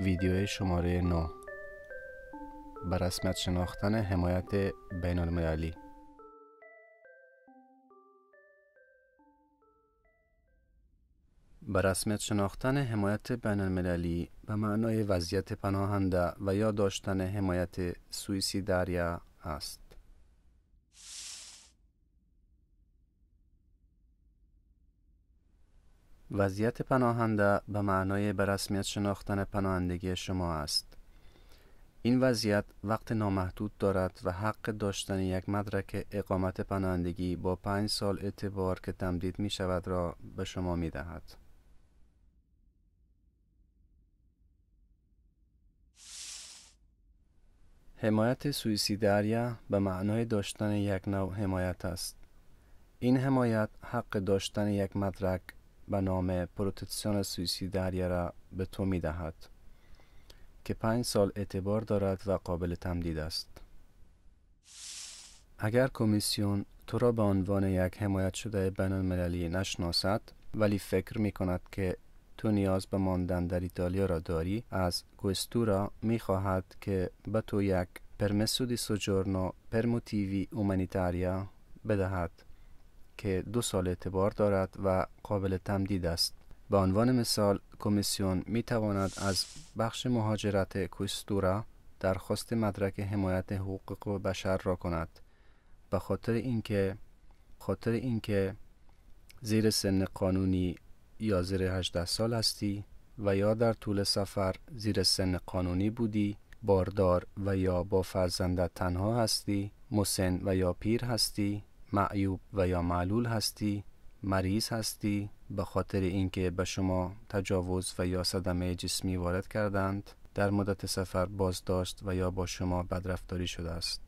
ویدیو شماره 9 بر رسمیت شناختن حمایت بین المللی. بر رسمیت شناختن حمایت بین المللی به معنای وضعیت پناهنده و یا داشتن حمایت سوئیسیداریه است. وضعیت پناهنده به معنای به رسمیت شناختن پناهندگی شما است. این وضعیت وقت نامحدود دارد و حق داشتن یک مدرک اقامت پناهندگی با 5 سال اعتبار که تمدید می شود را به شما می دهد. حمایت سوئیسیداریه به معنای داشتن یک نوع حمایت است. این حمایت حق داشتن یک مدرک به نام پروتکسیون سوئیسیداریه را به تو می دهد که 5 سال اعتبار دارد و قابل تمدید است. اگر کمیسیون تو را به عنوان یک حمایت شده بین المللی نشناسد ولی فکر می کند که تو نیاز به ماندن در ایتالیا را داری، از کوئستورا می خواهد که به تو یک پرمسو دی سوجورنو پر موتیوی اومانیتاریا بدهد که 2 سال اعتبار دارد و قابل تمدید است. به عنوان مثال، کمیسیون می تواند از بخش مهاجرت کوئستورا درخواست مدرک حمایت حقوق بشر را کند، به خاطر اینکه زیر سن قانونی یا زیر 18 سال هستی و یا در طول سفر زیر سن قانونی بودی، باردار و یا با فرزندت تنها هستی، مسن و یا پیر هستی، معیوب و یا معلول هستی، مریض هستی، به خاطر اینکه به شما تجاوز و یا صدمه جسمی وارد کردند، در مدت سفر بازداشت و یا با شما بدرفتاری شده است.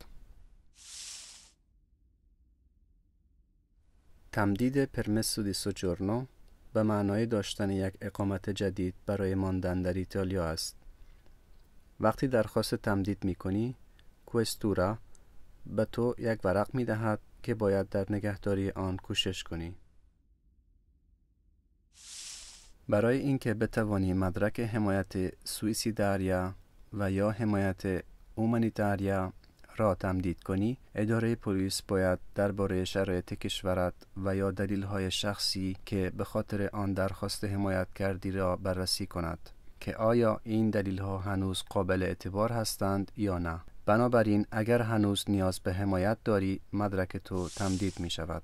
تمدید پرمسو دی سوجورنو به معنای داشتن یک اقامت جدید برای ماندن در ایتالیا است. وقتی درخواست تمدید می کنی، کوئستورا به تو یک ورق می دهد که باید در نگهداری آن کوشش کنی. برای اینکه بتوانی مدرک حمایت سوئیسیداریه و یا حمایت اومانیتاریا را تمدید کنی، اداره پلیس باید درباره شرایط کشورت و یا دلیل‌های شخصی که به خاطر آن درخواست حمایت کردی را بررسی کند که آیا این دلیل‌ها هنوز قابل اعتبار هستند یا نه. بنابراین اگر هنوز نیاز به حمایت داری، مدرک تو تمدید می شود.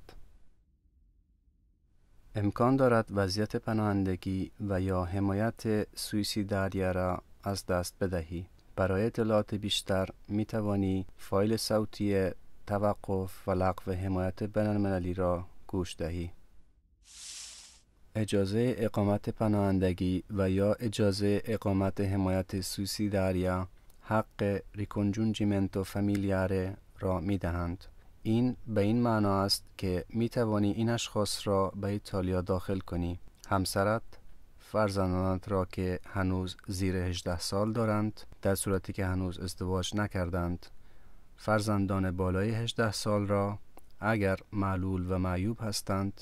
امکان دارد وضعیت پناهندگی و یا حمایت سوئیسیداریه را از دست بدهی. برای اطلاعات بیشتر می توانی فایل صوتی توقف و لغو حمایت بین المللی را گوش دهی. اجازه اقامت پناهندگی و یا اجازه اقامت حمایت سوئیسیداریه حق ریکونجونجیمنتو فامیلیاره را می دهند. این به این معنا است که می توانی این اشخاص را به ایتالیا داخل کنی: همسرت، فرزندانت را که هنوز زیر 18 سال دارند در صورتی که هنوز ازدواج نکردند، فرزندان بالای 18 سال را اگر معلول و معیوب هستند،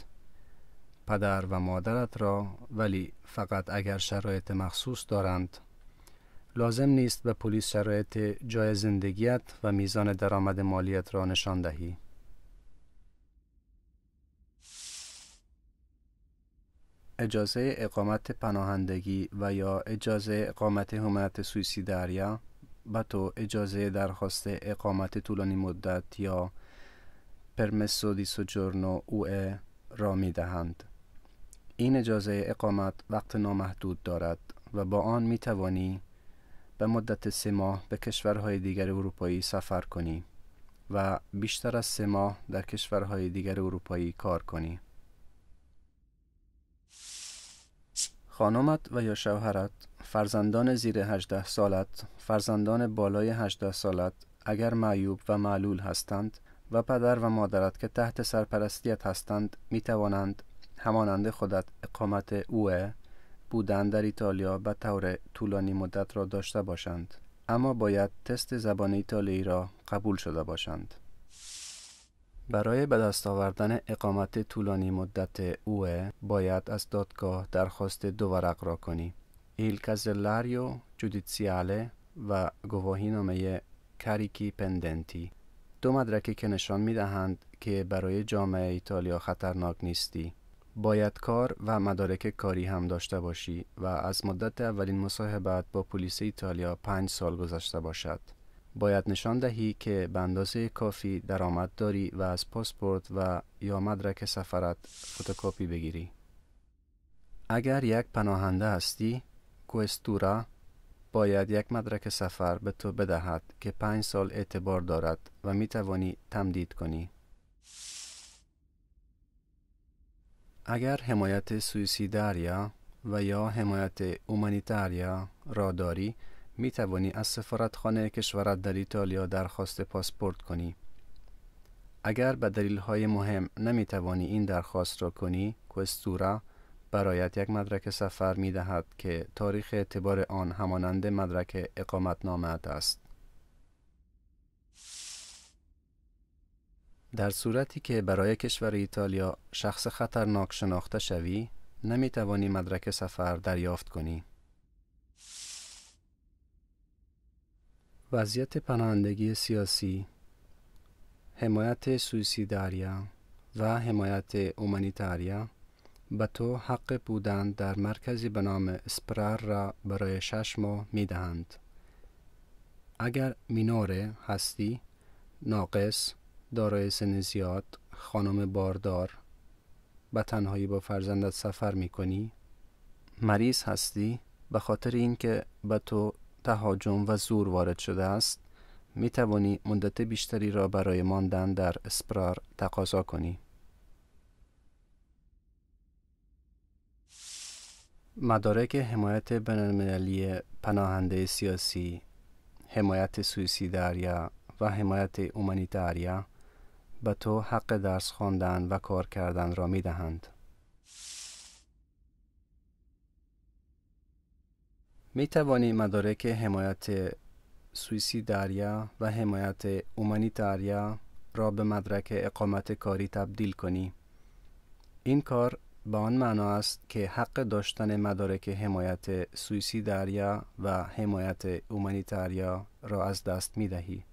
پدر و مادرت را ولی فقط اگر شرایط مخصوص دارند. لازم نیست به پلیس شرایط جای زندگیت و میزان درآمد مالیت را نشان دهی. اجازه اقامت پناهندگی و یا اجازه اقامت حمایت سوئیسیداریه به تو اجازه درخواست اقامت طولانی مدت یا پرمسو دی سوجورنو اوه را می دهند. این اجازه اقامت وقت نامحدود دارد و با آن می توانی به مدت 3 ماه به کشورهای دیگر اروپایی سفر کنی و بیشتر از 3 ماه در کشورهای دیگر اروپایی کار کنی. خانمت و یا شوهرت، فرزندان زیر 18 سالت، فرزندان بالای 18 سالت اگر معیوب و معلول هستند و پدر و مادرت که تحت سرپرستیت هستند می توانند همانند خودت اقامت اوه بودن در ایتالیا به طور طولانی مدت را داشته باشند، اما باید تست زبان ایتالیایی را قبول شده باشند. برای به دست آوردن اقامت طولانی مدت اوه باید از دادگاه درخواست 2 ورق را کنی. il casellario giudiziale و گواهینامه کاریکی پندنتی، دو مدرکی که نشان می‌دهند که برای جامعه ایتالیا خطرناک نیستی. باید کار و مدارک کاری هم داشته باشی و از مدت اولین مصاحبت با پلیس ایتالیا 5 سال گذشته باشد. باید نشان دهی که به اندازه کافی درآمد داری و از پاسپورت و یا مدرک سفرت فتوکپی بگیری. اگر یک پناهنده هستی، کوئستورا باید یک مدرک سفر به تو بدهد که 5 سال اعتبار دارد و می توانی تمدید کنی. اگر حمایت سویسیداریا و یا حمایت اومانیتاریا را داری، می توانی از سفارتخانه کشورت در ایتالیا درخواست پاسپورت کنی. اگر به دلیل‌های مهم نمی توانی این درخواست را کنی، کوئستورا برایت یک مدرک سفر می دهد که تاریخ اعتبار آن همانند مدرک اقامتنامه است. در صورتی که برای کشور ایتالیا شخص خطرناک شناخته شوی، نمی توانی مدرک سفر دریافت کنی. وضعیت پناهندگی سیاسی، حمایت سویسیداریا و حمایت اومانیتاریا به تو حق بودن در مرکزی به نام اسپرار را برای 6 ماه می دهند. اگر مینوره هستی، ناقص، دارای سن زیاد، خانم باردار، به تنهایی با فرزندت سفر می کنی، مریض هستی، به خاطر اینکه به تو تهاجم و زور وارد شده است، می توانی مدت بیشتری را برای ماندن در اسپرار تقاضا کنی. مدارک حمایت بین‌المللی پناهنده سیاسی، حمایت سویسیداریا و حمایت اومانیتاریا به تو حق درس خواندن و کار کردن را می دهند. می توانی مدارک حمایت سویسیداریا و حمایت اومانیتاریا را به مدرک اقامت کاری تبدیل کنی. این کار به آن معنا است که حق داشتن مدارک حمایت سویسیداریا و حمایت اومانیتاریا را از دست می دهی.